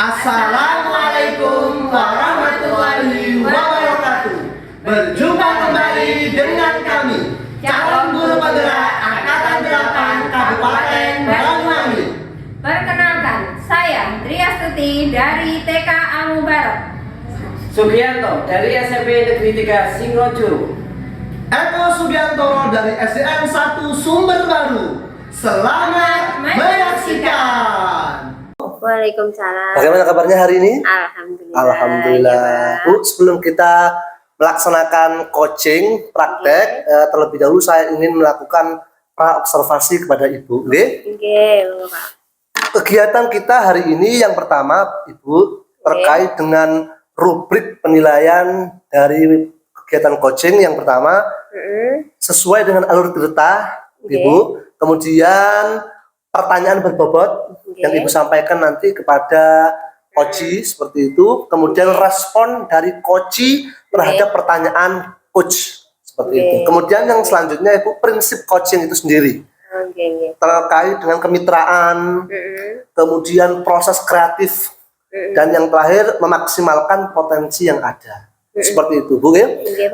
Assalamualaikum warahmatullahi wabarakatuh. Berjumpa kembali dengan kami, calon guru penggerak Angkatan 8 Kabupaten Banyuwangi. Perkenalkan, saya Triastuti dari TK Al Mubarak, Sugianto dari SMP Negeri 3 Singojuru, Eko Sugiantoro dari SDN 1 Sumber Baru. Selamat menyaksikan. Waalaikumsalam. Bagaimana kabarnya hari ini? Alhamdulillah. Alhamdulillah. Ya, Bu, sebelum kita melaksanakan coaching praktek, terlebih dahulu saya ingin melakukan observasi kepada Ibu. Oke, Pak. Kegiatan kita hari ini yang pertama, Ibu, terkait dengan rubrik penilaian dari kegiatan coaching yang pertama, sesuai dengan alur cerita, Ibu. Kemudian pertanyaan berbobot yang Ibu sampaikan nanti kepada coach seperti itu. Kemudian respon dari coach terhadap pertanyaan coach seperti itu. Kemudian yang selanjutnya Ibu, prinsip coaching itu sendiri. Terkait dengan kemitraan, kemudian proses kreatif, dan yang terakhir memaksimalkan potensi yang ada. Seperti itu, Bu ya.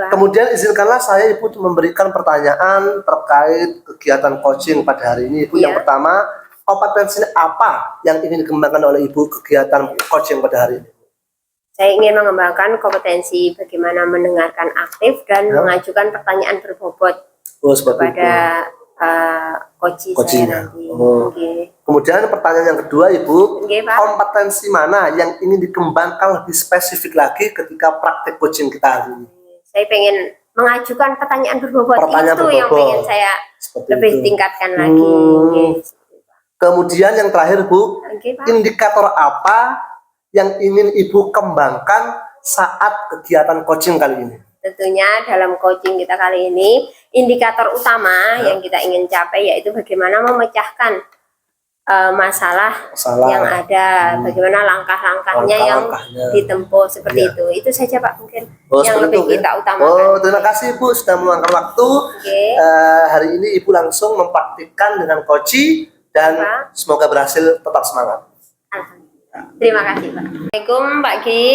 Kemudian izinkanlah saya Ibu memberikan pertanyaan terkait kegiatan coaching pada hari ini, Ibu. Yang pertama, kompetensi apa yang ingin dikembangkan oleh Ibu kegiatan coaching pada hari ini? Saya ingin mengembangkan kompetensi bagaimana mendengarkan aktif dan mengajukan pertanyaan berbobot kepada coach saya nanti. Kemudian pertanyaan yang kedua, Ibu, kompetensi mana yang ingin dikembangkan lebih spesifik lagi ketika praktek coaching kita hari ini? Saya pengen mengajukan pertanyaan berbobot, yang pengen saya lebih tingkatkan lagi. Kemudian yang terakhir, Bu, indikator apa yang ingin Ibu kembangkan saat kegiatan coaching kali ini? Tentunya dalam coaching kita kali ini, indikator utama yang kita ingin capai yaitu bagaimana memecahkan masalah yang ada, bagaimana langkah-langkahnya yang ditempuh seperti itu. Itu saja Pak mungkin yang lebih kita utamakan. Terima kasih Ibu sudah meluangkan waktu. Hari ini Ibu langsung mempraktikkan dengan coach dan semoga berhasil, tetap semangat. Terima kasih Pak. Assalamualaikum Pak Ki.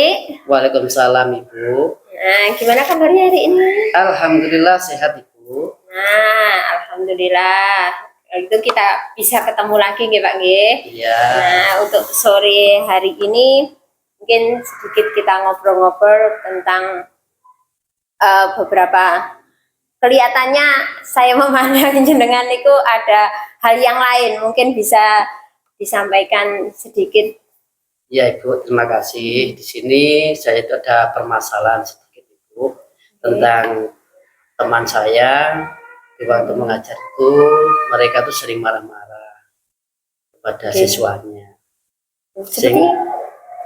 Waalaikumsalam Ibu. Nah, gimana kabarnya hari ini? Alhamdulillah sehat Ibu. Nah, alhamdulillah. Itu kita bisa ketemu lagi ya Pak G. Iya. Nah, untuk sore hari ini mungkin sedikit kita ngobrol-ngobrol tentang beberapa, kelihatannya saya memandang jenengan itu ada hal yang lain, mungkin bisa disampaikan sedikit. Ya Ibu, terima kasih. Di sini saya itu ada permasalahan sedikit Ibu tentang teman saya. Di waktu mengajarku, mereka tuh sering marah-marah kepada siswanya. Seperti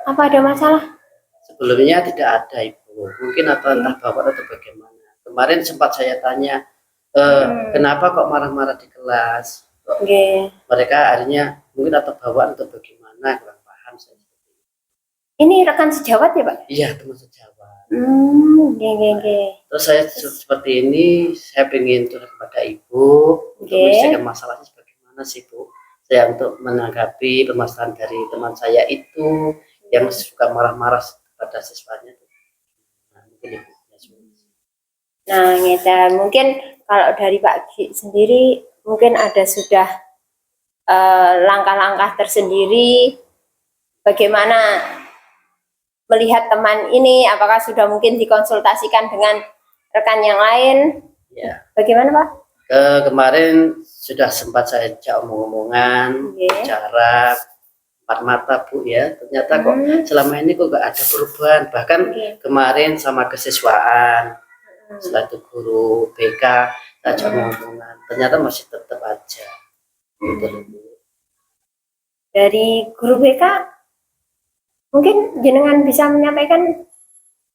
apa, ada masalah? Sebelumnya tidak ada Ibu, mungkin entah bapak atau bagaimana. Kemarin sempat saya tanya, kenapa kok marah-marah di kelas? Mereka akhirnya mungkin atau bawaan atau bagaimana, kurang paham saya. Ini rekan sejawat ya Pak? Iya, teman sejawat. Terus saya seperti ini, saya ingin curhat kepada Ibu untuk menyelesaikan masalahnya bagaimana sih Bu. Saya untuk menanggapi permasalahan dari teman saya itu yang suka marah-marah pada siswanya. Mungkin kalau dari Pak Ki sendiri mungkin ada sudah langkah-langkah tersendiri bagaimana melihat teman ini, apakah sudah mungkin dikonsultasikan dengan rekan yang lain? Ya. Bagaimana Pak? Kemarin sudah sempat saya ajak omong-omongan, bicara empat mata Bu ya. Ternyata kok selama ini kok gak ada perubahan. Bahkan kemarin sama kesiswaan, setelah itu guru BK, saya ajak omong-omongan. Ternyata masih tetap aja. Dari guru BK, mungkin jenengan bisa menyampaikan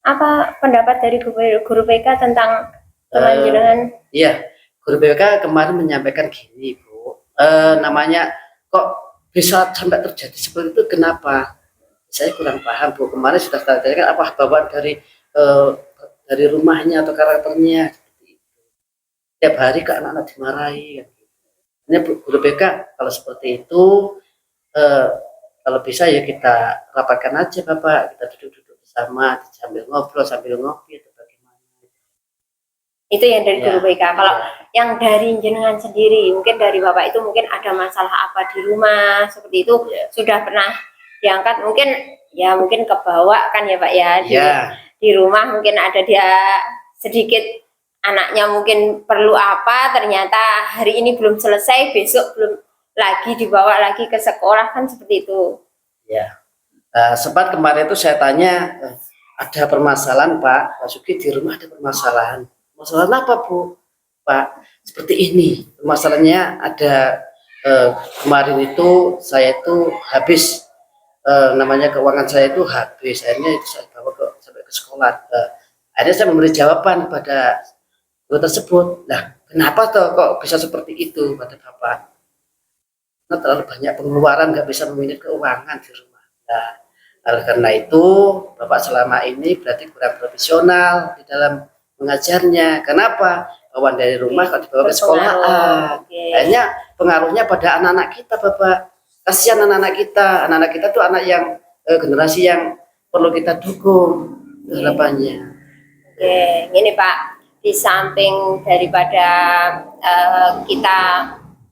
apa pendapat dari guru BK tentang teman jenengan? Iya, guru BK kemarin menyampaikan gini Bu, namanya kok bisa sampai terjadi seperti itu, kenapa? Saya kurang paham Bu. Kemarin sudah saya tanyakan apa bawaan dari rumahnya atau karakternya. Tiap hari ke anak-anak dimarahi. Ini guru BK kalau seperti itu kalau bisa ya kita rapatkan aja Bapak, kita duduk-duduk bersama sambil ngobrol sambil ngopi atau bagaimana. Itu yang dari guru BK. Kalau yang dari jenengan sendiri, mungkin dari Bapak itu mungkin ada masalah apa di rumah seperti itu, sudah pernah diangkat, mungkin ya mungkin kebawa kan ya Pak ya, di rumah mungkin ada dia sedikit, anaknya mungkin perlu apa, ternyata hari ini belum selesai, besok belum lagi dibawa lagi ke sekolah, kan seperti itu. Ya, sempat kemarin itu saya tanya, ada permasalahan Pak Sugi, di rumah ada permasalahan. Masalah apa Bu? Pak, seperti ini masalahnya ada, kemarin itu saya itu habis, namanya keuangan saya itu habis, akhirnya saya bawa sampai ke sekolah. Akhirnya saya memberi jawaban kepada guru tersebut. Nah, kenapa toh kok bisa seperti itu pada Bapak? Nah, terlalu banyak pengeluaran, nggak bisa memanage keuangan di rumah. Nah, karena itu Bapak selama ini berarti kurang profesional di dalam mengajarnya. Kenapa? Bawaan dari rumah kalau dibawa ke sekolah, akhirnya pengaruhnya pada anak-anak kita Bapak. Kasihan anak-anak kita tuh anak yang generasi yang perlu kita dukung harapannya. Oke, ini Pak, di samping daripada kita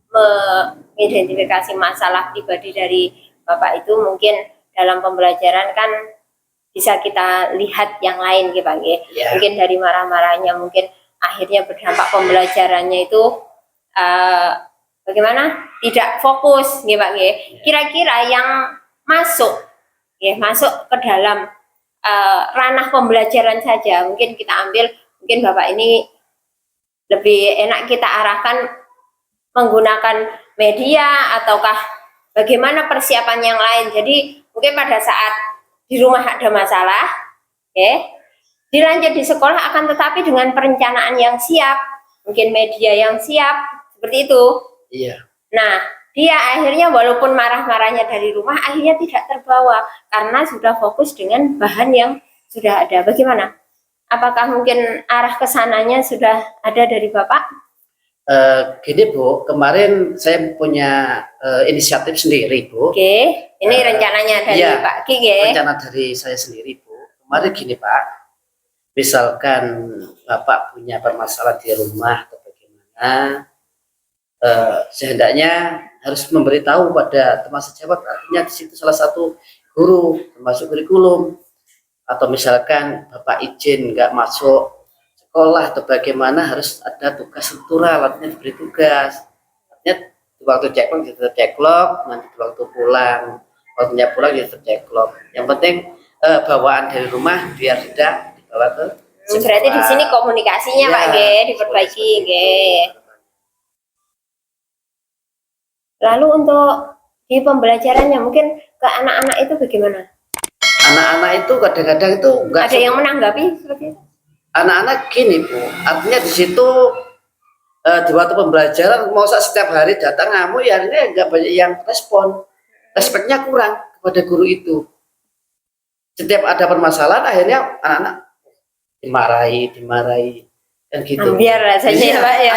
mengidentifikasi masalah pribadi dari Bapak itu, mungkin dalam pembelajaran kan bisa kita lihat yang lain gitu Pak. Mungkin dari marah-marahnya mungkin akhirnya berdampak pembelajarannya itu bagaimana? Tidak fokus gitu Pak. Kira-kira yang masuk ke dalam ranah pembelajaran saja, mungkin kita ambil, mungkin Bapak ini lebih enak kita arahkan menggunakan media ataukah bagaimana persiapan yang lain. Jadi mungkin pada saat di rumah ada masalah, dilanjut di sekolah, akan tetapi dengan perencanaan yang siap, mungkin media yang siap, seperti itu. Iya. Nah, dia akhirnya walaupun marah-marahnya dari rumah, akhirnya tidak terbawa karena sudah fokus dengan bahan yang sudah ada. Bagaimana? Apakah mungkin arah kesananya sudah ada dari Bapak? Gini Bu, kemarin saya punya inisiatif sendiri Bu. Ini rencananya dari Pak Ki. Rencana dari saya sendiri Bu. Kemarin gini Pak, misalkan Bapak punya permasalahan di rumah atau bagaimana, sehendaknya harus memberitahu pada teman sejawat, artinya di situ salah satu guru termasuk kurikulum, atau misalkan Bapak izin nggak masuk sekolah atau bagaimana, harus ada tugas struktural, artinya diberi tugas, artinya waktu ceklok kita ceklok, nanti waktu pulang, waktunya pulang kita ceklok. Yang penting bawaan dari rumah biar tidak dibawa ke sekolah. Berarti di sini komunikasinya Pak diperbaiki. Lalu untuk di pembelajarannya mungkin ke anak-anak itu bagaimana? Anak-anak itu kadang-kadang itu enggak ada yang menanggapi seperti itu. Anak-anak gini Bu, artinya di situ di waktu pembelajaran mau setiap hari datang ngamuk, ya ini enggak banyak yang respon, respeknya kurang kepada guru itu. Setiap ada permasalahan akhirnya anak-anak dimarahi dan gitu. Biar rasanya Pak ya.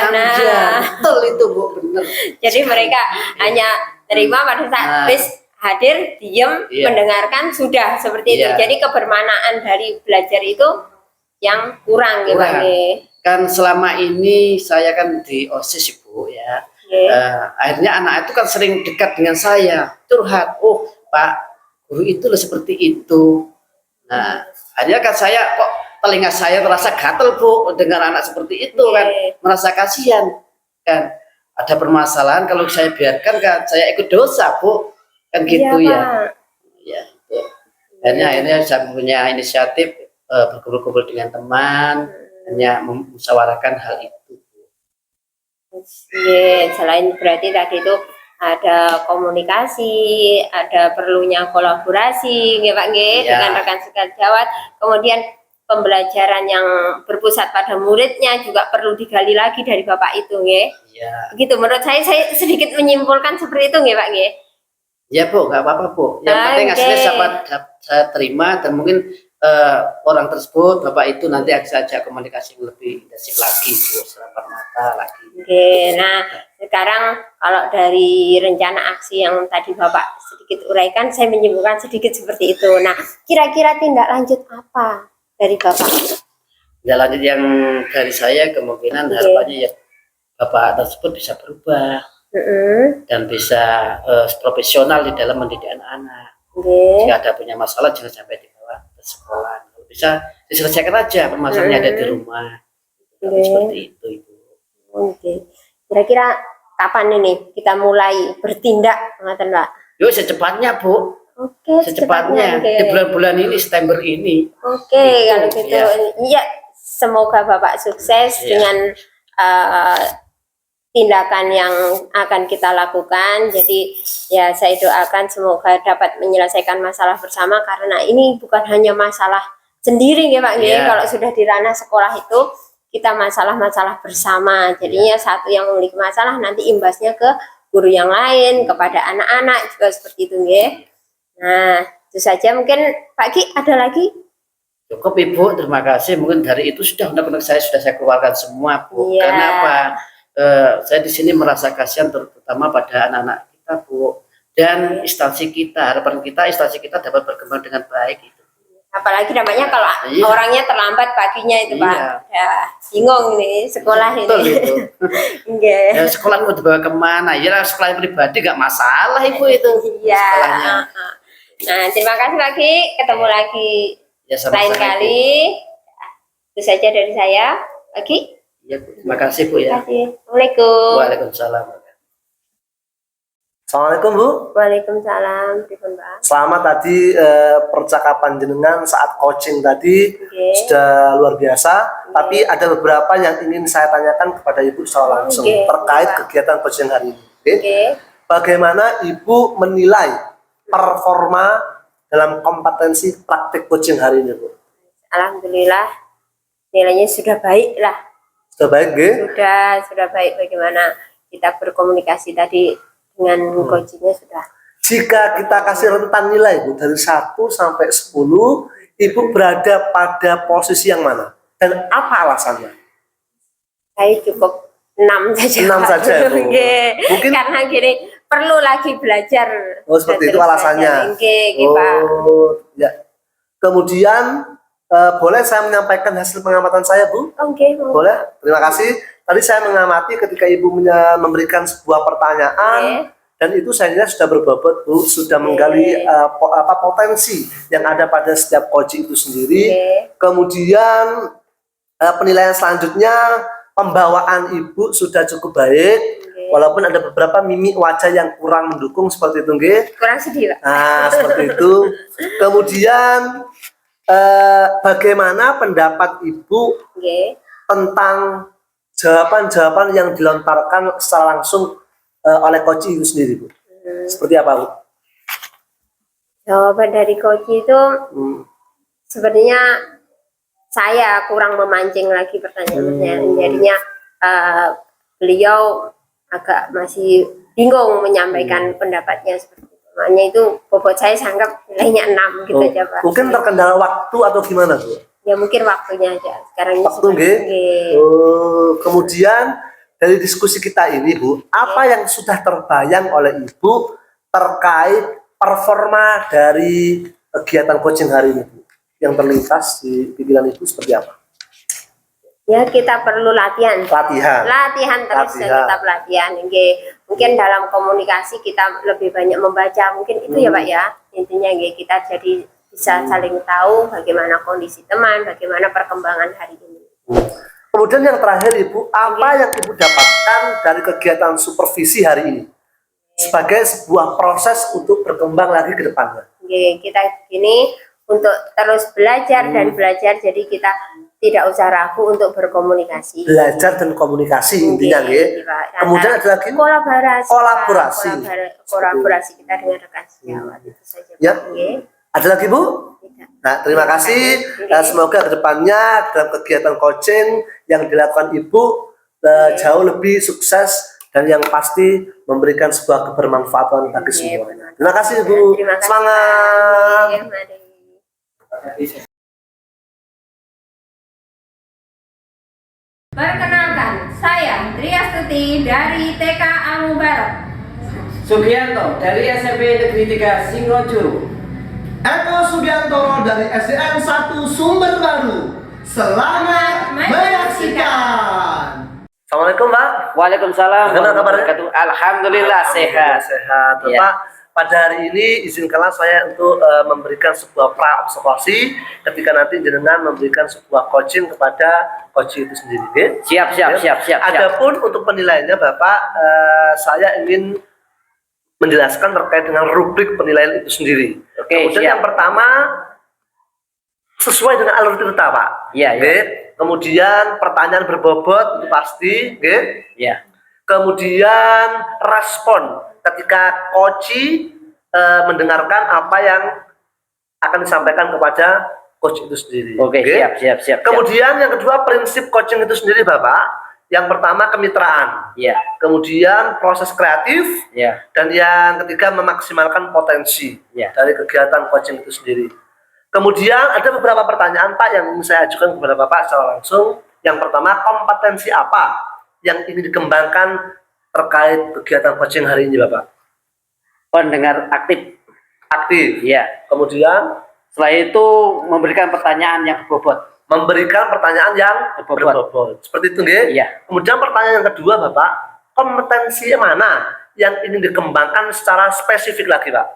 Betul itu Bu, benar. Jadi mereka hanya terima pada saat hadir, diam, mendengarkan, sudah seperti itu. Jadi kebermanaan dari belajar itu yang kurang gitu. Kan selama ini saya kan di OSIS Ibu ya. Akhirnya anak itu kan sering dekat dengan saya, curhat, oh Pak guru itu loh seperti itu. Nah akhirnya kan saya kok telinga saya terasa gatel Bu dengar anak seperti itu kan, merasa kasihan kan. Ada permasalahan kalau saya biarkan kan saya ikut dosa Bu, kan gitu ya. Akhirnya saya punya inisiatif berkumpul-kumpul dengan teman, hanya memusyawarahkan hal itu. Selain berarti tadi itu ada komunikasi, ada perlunya kolaborasi, Pak dengan rekan sejawat. Kemudian pembelajaran yang berpusat pada muridnya juga perlu digali lagi dari Bapak itu, Gitu. Menurut saya sedikit menyimpulkan seperti itu, Pak Ya Bu, nggak apa-apa Bu. Yang penting hasilnya saya terima, dan mungkin orang tersebut, Bapak itu nanti ajak komunikasi yang lebih intensif lagi, Bu, serapat mata lagi. Oke, nah sekarang kalau dari rencana aksi yang tadi Bapak sedikit uraikan, saya menyimpulkan sedikit seperti itu. Nah, kira-kira tindak lanjut apa dari Bapak? Tindak lanjut yang dari saya kemungkinan harapannya ya Bapak tersebut bisa berubah dan bisa profesional di dalam mendidik anak-anak. Jika ada punya masalah jangan sampai dibawa ke sekolah. Kalau bisa diselesaikan aja permasalahannya ada di rumah. Seperti itu, Ibu. Oke. Kira-kira kapan ini kita mulai bertindak, Mbak? Yuk secepatnya, Bu. Oke, secepatnya. Di bulan-bulan ini, September ini. Oke, kalau gitu. Iya, semoga Bapak sukses dengan tindakan yang akan kita lakukan. Jadi ya saya doakan semoga dapat menyelesaikan masalah bersama, karena ini bukan hanya masalah sendiri ya Pak. Kalau sudah di ranah sekolah itu kita masalah-masalah bersama. Jadinya satu yang memiliki masalah nanti imbasnya ke guru yang lain, kepada anak-anak juga seperti itu nggih. Nah, itu saja mungkin Pak Ki, ada lagi? Cukup Ibu, terima kasih. Mungkin dari itu sudah undang-undang saya sudah saya keluarkan semua, Bu. Karena apa? Saya di sini merasa kasihan terutama pada anak-anak kita, Bu, dan instansi kita. Harapan kita instansi kita dapat berkembang dengan baik itu. Apalagi namanya kalau orangnya terlambat paginya itu, Pak. Ya, bingung nih sekolah ini. Betul itu. Ya, sekolah mau dibawa kemana? Ya sekolah pribadi nggak masalah Ibu itu. Iya. Nah, terima kasih lagi. Ketemu lagi lain kali. Itu saja dari saya. Lagi. Ya, terima kasih Bu ya. Assalamualaikum. Waalaikumsalam. Assalamualaikum Bu. Waalaikumsalam. Selamat tadi percakapan jenengan saat coaching tadi sudah luar biasa. Tapi ada beberapa yang ingin saya tanyakan kepada Ibu secara langsung terkait kegiatan coaching hari ini. Bagaimana Ibu menilai performa dalam kompetensi praktik coaching hari ini, Bu? Alhamdulillah nilainya sudah baik lah. Sudah baik, sudah baik. Bagaimana kita berkomunikasi tadi dengan coachingnya sudah. Jika kita kasih rentan nilai Bu dari 1 sampai 10, Ibu berada pada posisi yang mana? Dan apa alasannya? Saya cukup 6 saja. 6 saja Bu. Mungkin karena gini, perlu lagi belajar. Oh, seperti itu alasannya. Ya. Kemudian boleh saya menyampaikan hasil pengamatan saya, Bu? Boleh. Terima kasih. Tadi saya mengamati ketika Ibu memberikan sebuah pertanyaan, dan itu saya lihat sudah berbobot, Bu, sudah menggali potensi yang ada pada setiap coaching itu sendiri. Kemudian penilaian selanjutnya, pembawaan Ibu sudah cukup baik. Walaupun ada beberapa mimik wajah yang kurang mendukung seperti itu, nggih. Kurang sedih, Pak. Nah, seperti itu. Kemudian bagaimana pendapat Ibu tentang jawaban-jawaban yang dilontarkan secara langsung oleh coach itu sendiri, Bu? Seperti apa, Bu? Jawaban dari coach itu sebenarnya saya kurang memancing lagi pertanyaan-pertanyaan. Jadinya beliau agak masih bingung menyampaikan pendapatnya seperti itu. Makanya itu bobot saya sanggap nilainya 6 gitu aja, Pak. Mungkin terkendala waktu atau gimana, Bu? Ya mungkin waktunya aja. Sekarang ini waktu, kemudian dari diskusi kita ini, Bu, apa yang sudah terbayang oleh Ibu terkait performa dari kegiatan coaching hari ini, Bu? Yang terlintas di pikiran Ibu seperti apa? Ya, kita perlu latihan terus. Tetap latihan. Mungkin dalam komunikasi kita lebih banyak membaca, mungkin itu ya Pak ya. Intinya kita jadi bisa saling tahu bagaimana kondisi teman, bagaimana perkembangan hari ini. Kemudian yang terakhir Ibu, apa yang Ibu dapatkan dari kegiatan supervisi hari ini sebagai sebuah proses untuk berkembang lagi ke depannya? Kita gini untuk terus belajar dan belajar, jadi kita tidak usah ragu untuk berkomunikasi. Belajar dan komunikasi intinya, Kemudian ada lagi kolaborasi kita dengan rekan sejawat, itu saja. Ya. Ada lagi, Bu? Nah, terima kasih. Semoga kedepannya dalam kegiatan coaching yang dilakukan Ibu jauh lebih sukses dan yang pasti memberikan sebuah kebermanfaatan bagi semuanya. Terima kasih, Bu. Semangat. Perkenalkan, saya Triastuti dari TK Al Mubarak. Sugianto dari SMP Negeri 3 Singojuru. Eko Sugiantoro dari SDN 1 Sumber Baru. Selamat menyaksikan. Assalamualaikum, Pak. Waalaikumsalam. Bagaimana kabarnya? Alhamdulillah sehat. Sehat. Ya. Bapak, pada hari ini izinkanlah saya untuk memberikan sebuah pra-observasi ketika nanti jenengan memberikan sebuah coaching kepada coach itu sendiri. Okay? Siap. Adapun untuk penilaiannya, Bapak, saya ingin menjelaskan terkait dengan rubrik penilaian itu sendiri. Oke, Kemudian siap. yang pertama sesuai dengan alur cerita, Pak. Iya. Kemudian pertanyaan berbobot itu pasti, Ya. Kemudian respon ketika coach mendengarkan apa yang akan disampaikan kepada coach itu sendiri. Oke, siap. Kemudian yang kedua prinsip coaching itu sendiri, Bapak. Yang pertama kemitraan. Ya. Kemudian proses kreatif. Ya. Dan yang ketiga memaksimalkan potensi dari kegiatan coaching itu sendiri. Kemudian ada beberapa pertanyaan, Pak, yang ingin saya ajukan kepada Bapak secara langsung. Yang pertama, kompetensi apa yang ingin dikembangkan terkait kegiatan coaching hari ini, Bapak? Pendengar aktif. Ya. Kemudian Setelah itu memberikan pertanyaan yang berbobot. Memberikan pertanyaan yang berbobot. Seperti itu, nggih? Iya. Kemudian pertanyaan yang kedua, Bapak, kompetensi mana yang ingin dikembangkan secara spesifik lagi, Pak?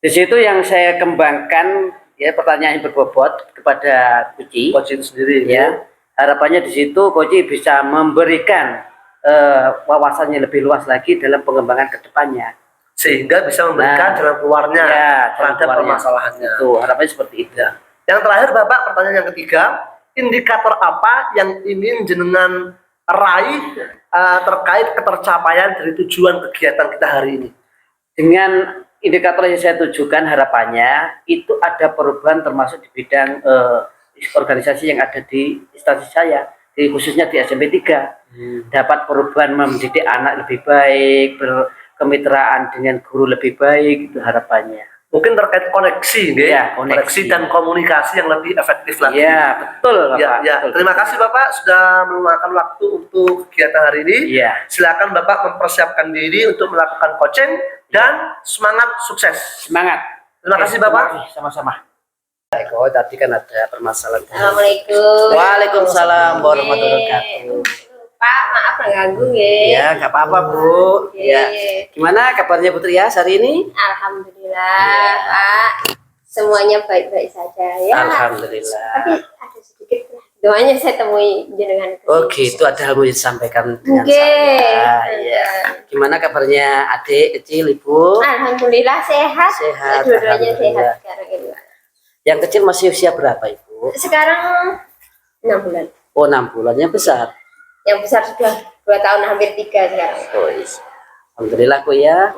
Di situ yang saya kembangkan ya pertanyaan yang berbobot kepada coach itu sendiri, ya. Harapannya di situ coach bisa memberikan wawasannya lebih luas lagi dalam pengembangan kedepannya, sehingga bisa memberikan jalan keluarnya terhadap permasalahannya. Itu harapannya seperti itu. Ya. Yang terakhir, Bapak, pertanyaan yang ketiga, indikator apa yang ingin jenengan raih terkait ketercapaian dari tujuan kegiatan kita hari ini? Dengan indikator yang saya tujukan harapannya itu ada perubahan termasuk di bidang organisasi yang ada di instansi saya, khususnya di SMP 3. Dapat perubahan mendidik anak lebih baik, berkemitraan dengan guru lebih baik, itu harapannya. Mungkin terkait koneksi, koneksi dan komunikasi yang lebih efektif lagi. Ya, betul, Bapak. Ya. Betul. Terima kasih, Bapak, sudah meluangkan waktu untuk kegiatan hari ini. Ya. Silakan Bapak mempersiapkan diri untuk melakukan coaching dan semangat sukses. Semangat. Terima kasih, Bapak. Sama-sama. Eko, tadi kan ada permasalahan. Assalamualaikum. Waalaikumsalam warahmatullahi wabarakatuh. Pak, maaf mengganggu ya. Ya, nggak apa-apa, Bu. Ya. Gimana kabarnya Putri ya hari ini? Alhamdulillah, Pak. Semuanya baik-baik saja ya. Alhamdulillah. Tapi ada sedikit doanya saya temui jenengan. Oh gitu, ada hal mau disampaikan dengan saya. Ya. Gimana kabarnya adik kecil, Ibu? Alhamdulillah sehat. Sehat. Dua-duanya sehat sekarang ini, Pak. Yang kecil masih usia berapa, Ibu? Sekarang 6 bulan. Oh, 6 bulan. Yang besar? Yang besar sudah 2 tahun hampir 3 sekarang. Oh, iya. Alhamdulillah, Bu ya.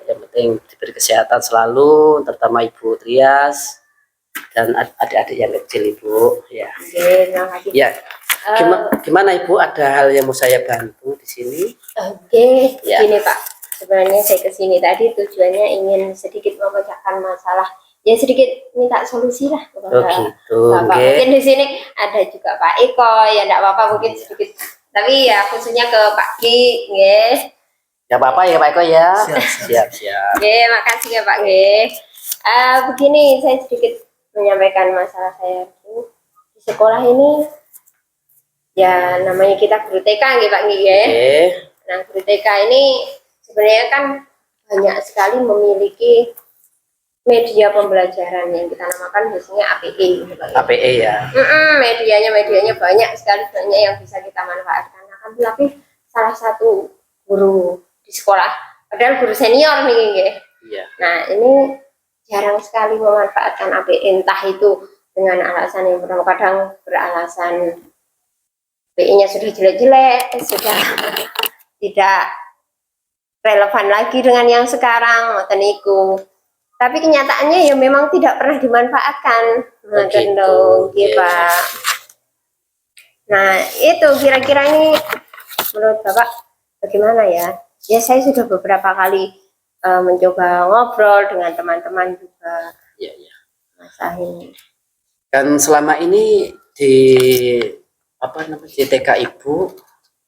Yang penting diberi kesehatan selalu, terutama Ibu Trias dan adik-adik yang kecil, Ibu. Ya. Terima kasih. Ya. Gimana Ibu? Ada hal yang mau saya bantu di sini? Ya. Gini Pak, sebenarnya saya kesini tadi tujuannya ingin sedikit memecahkan masalah. Ya sedikit minta solusi lah kepada Bapak. Mungkin di sini ada juga Pak Eko, ya enggak apa-apa mungkin sedikit. Tapi ya khususnya ke Pak Ki, nggih. Ya apa-apa ya Pak Eko ya. Siap. Nggih, makasih ya Pak nggih. Begini, saya sedikit menyampaikan masalah saya di sekolah ini. Ya namanya kita guru TK nggih Pak nggih ya. Nah, guru TK ini sebenarnya kan banyak sekali memiliki media pembelajaran yang kita namakan biasanya APE. APE ya. Medianya banyak sekali, banyak yang bisa kita manfaatkan. Tapi salah satu guru di sekolah, padahal guru senior nih, Iya. Nah ini jarang sekali memanfaatkan APE, entah itu dengan alasan yang pertama, kadang beralasan APE-nya sudah jelek-jelek, sudah tidak relevan lagi dengan yang sekarang, niku. Tapi kenyataannya ya memang tidak pernah dimanfaatkan. Pak. Nah, itu kira-kira ini menurut Bapak bagaimana ya? Ya saya sudah beberapa kali mencoba ngobrol dengan teman-teman juga. Iya. Masalah ini. Dan selama ini di apa namanya di TK Ibu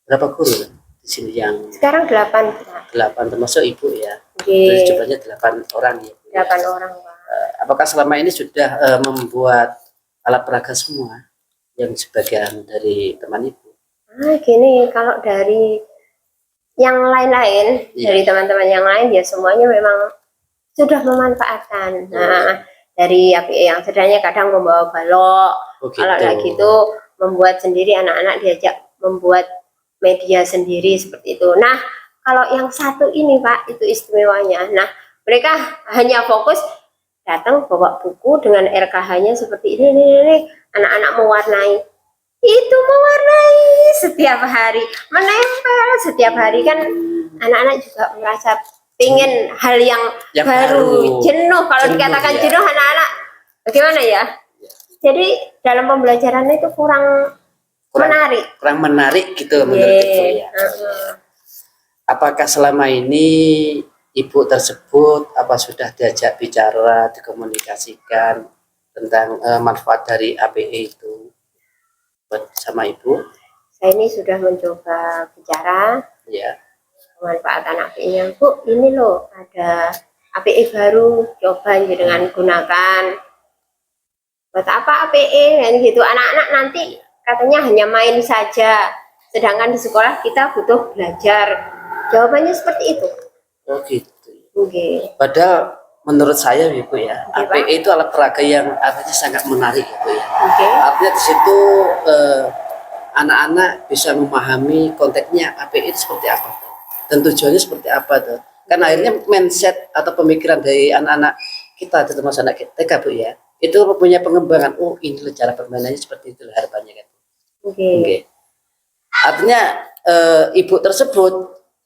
berapa guru di sini yang Sekarang 8. 8 termasuk Ibu ya. Oke. Jadi jumlahnya 8 orang ya. 8 orang, Pak. Apakah selama ini sudah membuat alat peraga semua yang sebagian dari teman Ibu? Gini, kalau dari yang lain-lain, dari teman-teman yang lain ya semuanya memang sudah memanfaatkan. Nah, dari APE yang sederhananya kadang membawa balok, kalau lagi itu membuat sendiri, anak-anak diajak membuat media sendiri seperti itu. Nah, kalau yang satu ini Pak, itu istimewanya. Nah, mereka hanya fokus datang bawa buku dengan RKH-nya seperti ini, anak-anak mewarnai. Itu mewarnai setiap hari, menempel setiap hari, kan anak-anak juga merasa pengen hal yang baru. Jenuh, kalau dikatakan jenuh anak-anak bagaimana ya? Jadi dalam pembelajaran itu kurang menarik gitu menurut Ibu ya. Apakah selama ini Ibu tersebut sudah diajak bicara, dikomunikasikan tentang manfaat dari APE itu sama Ibu? Saya ini sudah mencoba bicara pemanfaatan APE-nya. Bu, ini loh ada APE baru, coba dengan gunakan. Buat apa APE? Kan gitu. Anak-anak nanti katanya hanya main saja, sedangkan di sekolah kita butuh belajar. Jawabannya seperti itu. Oh gitu. Padahal menurut saya Ibu ya, APE itu alat peraga yang artinya sangat menarik Ibu ya. Artinya di situ anak-anak bisa memahami konteksnya APE itu seperti apa tuh, dan tujuannya seperti apa tuh. Kan akhirnya mindset atau pemikiran dari anak-anak kita, terutama anak TK Bu ya, itu punya pengembangan. Oh ini loh cara permainannya seperti itu harapannya kan. Artinya Ibu tersebut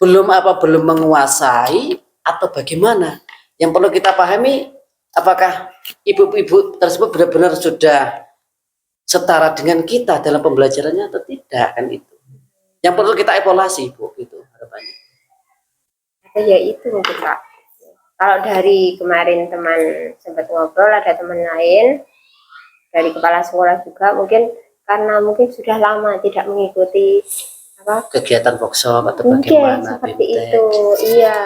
belum menguasai atau bagaimana. Yang perlu kita pahami, apakah ibu-ibu tersebut benar-benar sudah setara dengan kita dalam pembelajarannya atau tidak, kan itu. Yang perlu kita evaluasi Ibu, itu harapannya. Ya itu mungkin Pak. Kalau dari kemarin teman sempat ngobrol, ada teman lain dari kepala sekolah juga, mungkin karena sudah lama tidak mengikuti kegiatan workshop atau bagaimana seperti itu. Iya.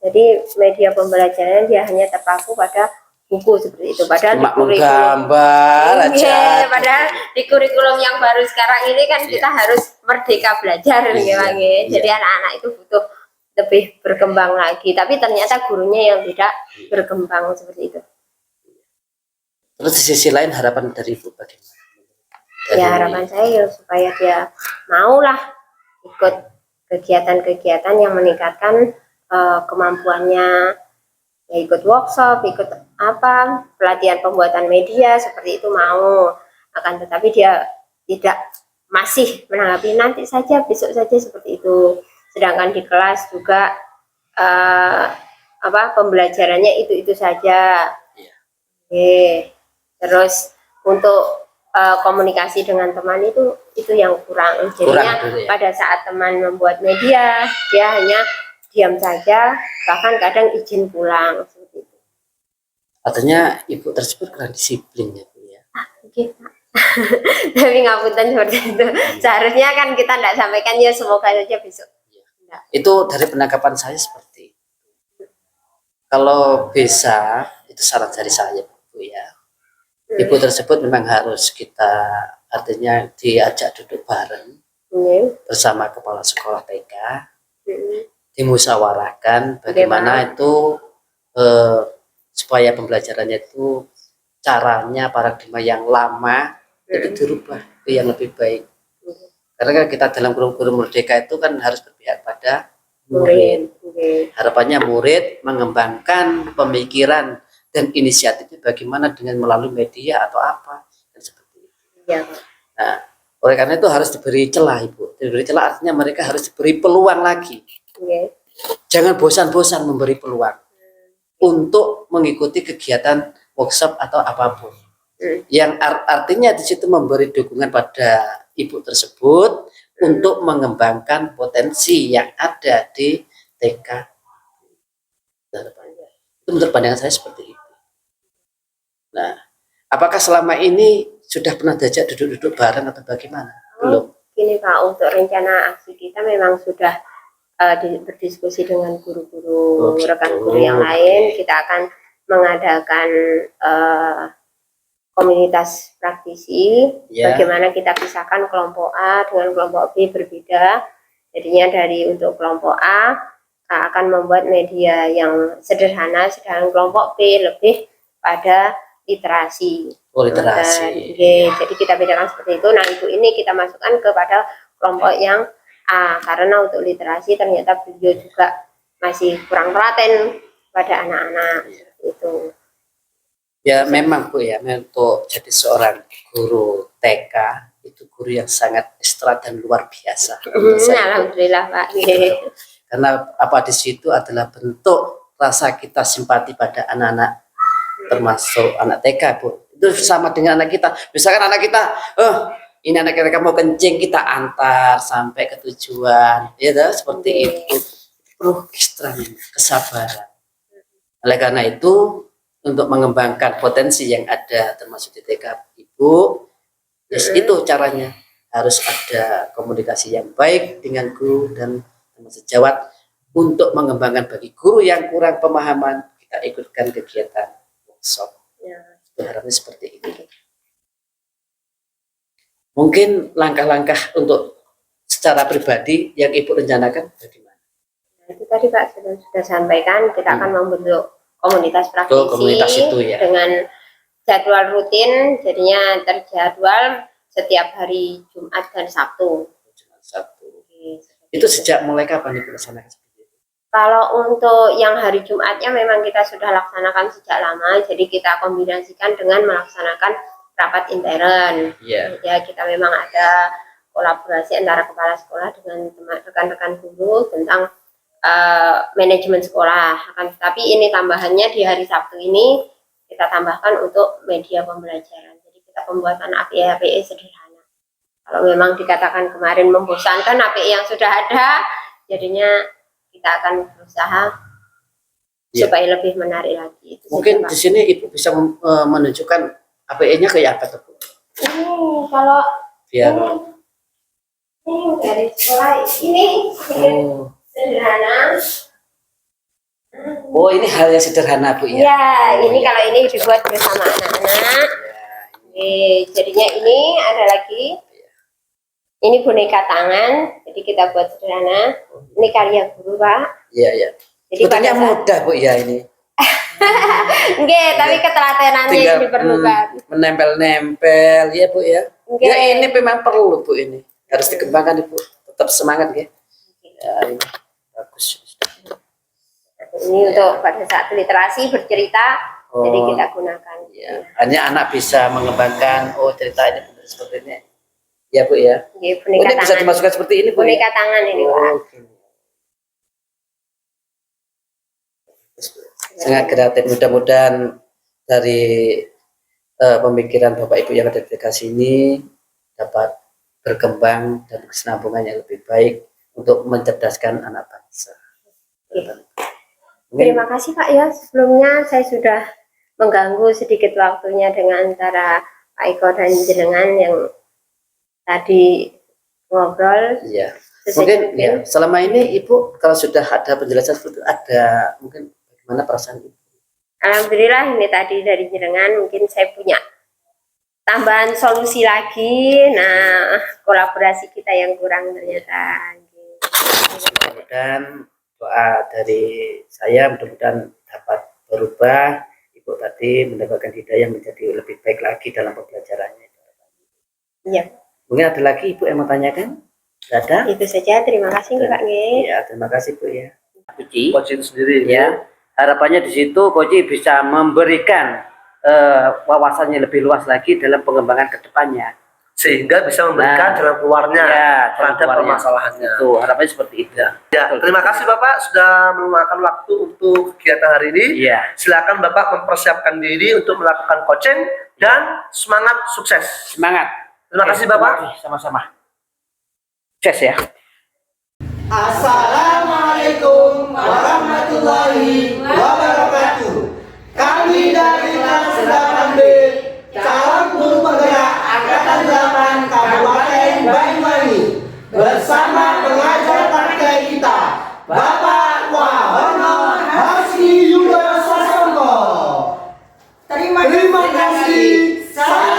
Jadi media pembelajaran dia hanya terpaku pada buku seperti itu. Padahal cuma menggambar aja. Padahal di kurikulum yang baru sekarang ini kan kita harus merdeka belajar, Jadi anak-anak itu butuh lebih berkembang lagi. Tapi ternyata gurunya yang tidak berkembang seperti itu. Terus di sisi lain harapan dari Ibu bagaimana? Ya harapan saya ya supaya dia maulah ikut kegiatan-kegiatan yang meningkatkan kemampuannya, ya ikut workshop, ikut pelatihan pembuatan media seperti itu mau. Akan tetapi dia tidak masih menanggapi nanti saja, besok saja seperti itu. Sedangkan di kelas juga pembelajarannya itu saja. Terus untuk komunikasi dengan teman itu yang kurang. Jadinya pada saat teman membuat media, dia hanya diam saja, bahkan kadang izin pulang seperti itu. Artinya Ibu tersebut kurang disiplin ya Bu ya. Tapi ngapunten seperti itu. Seharusnya kan kita tidak sampaikan ya, semoga saja besok. Itu dari penangkapan saya seperti itu. Kalau bisa, itu saran dari saya Bu ya. Ibu tersebut memang harus kita artinya diajak duduk bareng bersama kepala sekolah TK, dimusyawarahkan bagaimana itu supaya pembelajarannya itu caranya paradigma yang lama itu dirubah ke yang lebih baik. Karena kan kita dalam kurikulum merdeka itu kan harus berpihak pada murid. Harapannya murid mengembangkan pemikiran dan inisiatifnya bagaimana dengan melalui media atau apa dan seperti itu. Nah, oleh karena itu harus diberi celah Ibu. Diberi celah artinya mereka harus diberi peluang lagi. Jangan bosan-bosan memberi peluang untuk mengikuti kegiatan workshop atau apapun. Yang artinya di situ memberi dukungan pada Ibu tersebut untuk mengembangkan potensi yang ada di TK. Itu menurut pandangan saya seperti itu. Nah, apakah selama ini sudah pernah diajak duduk-duduk bareng atau bagaimana? Belum. Gini Pak, untuk rencana aksi kita memang sudah berdiskusi dengan guru-guru, rekan guru yang lain. Kita akan mengadakan komunitas praktisi, bagaimana kita pisahkan kelompok A dengan kelompok B berbeda. Jadinya untuk kelompok A akan membuat media yang sederhana, sedangkan kelompok B lebih pada literasi. Literasi. Jadi kita bedakan seperti itu. Nah, ini kita masukkan kepada kelompok yang A, karena untuk literasi ternyata beliau juga masih kurang telaten pada anak-anak itu. Ya memang Bu ya, untuk jadi seorang guru TK itu guru yang sangat ekstra dan luar biasa. Alhamdulillah Pak. Karena di situ adalah bentuk rasa kita simpati pada anak-anak, termasuk anak TK Bu. Itu sama dengan anak kita. Misalkan anak kita, ini anak kita mau kencing, kita antar sampai ke tujuan, ya seperti itu. Perlu ekstra kesabaran. Oleh karena itu, untuk mengembangkan potensi yang ada termasuk di TK Ibu, itu caranya harus ada komunikasi yang baik dengan guru dan sejawat untuk mengembangkan bagi guru yang kurang pemahaman, kita ikutkan kegiatan workshop. Berharapnya seperti itu. Mungkin langkah-langkah untuk secara pribadi yang Ibu rencanakan bagaimana? Nah, itu tadi Pak sudah sampaikan, kita akan membentuk komunitas praktisi komunitas itu, ya. Dengan jadwal rutin, jadinya terjadwal setiap hari Jumat dan Sabtu. Itu sejak mulai kapan Ibu laksanakan seperti itu? Kalau untuk yang hari Jumatnya memang kita sudah laksanakan sejak lama, jadi kita kombinasikan dengan melaksanakan rapat intern. Ya, kita memang ada kolaborasi antara kepala sekolah dengan rekan-rekan guru tentang manajemen sekolah. Tapi ini tambahannya di hari Sabtu ini kita tambahkan untuk media pembelajaran. Jadi kita pembuatan API sederhana. Kalau memang dikatakan kemarin membosankan API yang sudah ada, jadinya kita akan berusaha supaya lebih menarik lagi. Itu mungkin di sini Ibu bisa menunjukkan API-nya kayak apa tuh? Ini kalau ini dari sekolah ini. Sederhana. Ini hal yang sederhana Bu ya. Ya, ini kalau ini dibuat bersama anak-anak. Jadinya ini ada lagi. Ini boneka tangan, jadi kita buat sederhana. Ini karya guru Pak. Iya. Jadi sebetulnya mudah Bu ya ini. Enggak, tapi ketelatenannya yang diperlukan. Menempel-nempel ya Bu ya. Ya ini memang perlu Bu ini. Harus dikembangkan Ibu. Tetap semangat ya. Ini bagus. Ini untuk pada saat literasi bercerita, jadi kita gunakan. Ya. Hanya anak bisa mengembangkan, cerita ini seperti ini. Ya Bu ya. Ini bisa dimasukkan seperti ini Bu. Boneka tangan ini Pak. Sangat kreatif. Mudah-mudahan dari pemikiran Bapak Ibu yang ada di lokasi ini dapat berkembang dan kesinambungan yang lebih baik untuk mencerdaskan anak bangsa. Terima kasih Pak ya. Sebelumnya saya sudah mengganggu sedikit waktunya dengan antara Pak Iko dan jenengan yang tadi ngobrol. Iya. Mungkin ya, selama ini Ibu kalau sudah ada penjelasan seperti itu, ada mungkin bagaimana perasaan Ibu? Alhamdulillah ini tadi dari jenengan mungkin saya punya tambahan solusi lagi. Nah, kolaborasi kita yang kurang ternyata. Mudah-mudahan doa dari saya mudah-mudahan dapat berubah. Ibu tadi mendapatkan hidayah menjadi lebih baik lagi dalam pembelajarannya. Iya. Mungkin ada lagi Ibu yang mau tanyakan? Ada? Itu saja. Terima kasih Pak. Ya, terima kasih Bu ya. Coach itu sendiri ya. Harapannya di situ Coach bisa memberikan wawasannya lebih luas lagi dalam pengembangan kedepannya. Sehingga bisa memberikan jalan keluarnya terhadap permasalahannya. Itu harapannya seperti itu. Ya, terima kasih Bapak sudah meluangkan waktu untuk kegiatan hari ini. Iya. Silakan Bapak mempersiapkan diri untuk melakukan coaching dan semangat sukses. Semangat. Terima kasih Bapak. Sama-sama. Sukses ya. Assalamualaikum warahmatullahi wabarakatuh. Kami dari kelas 8B Calon Guru Penggerak Salam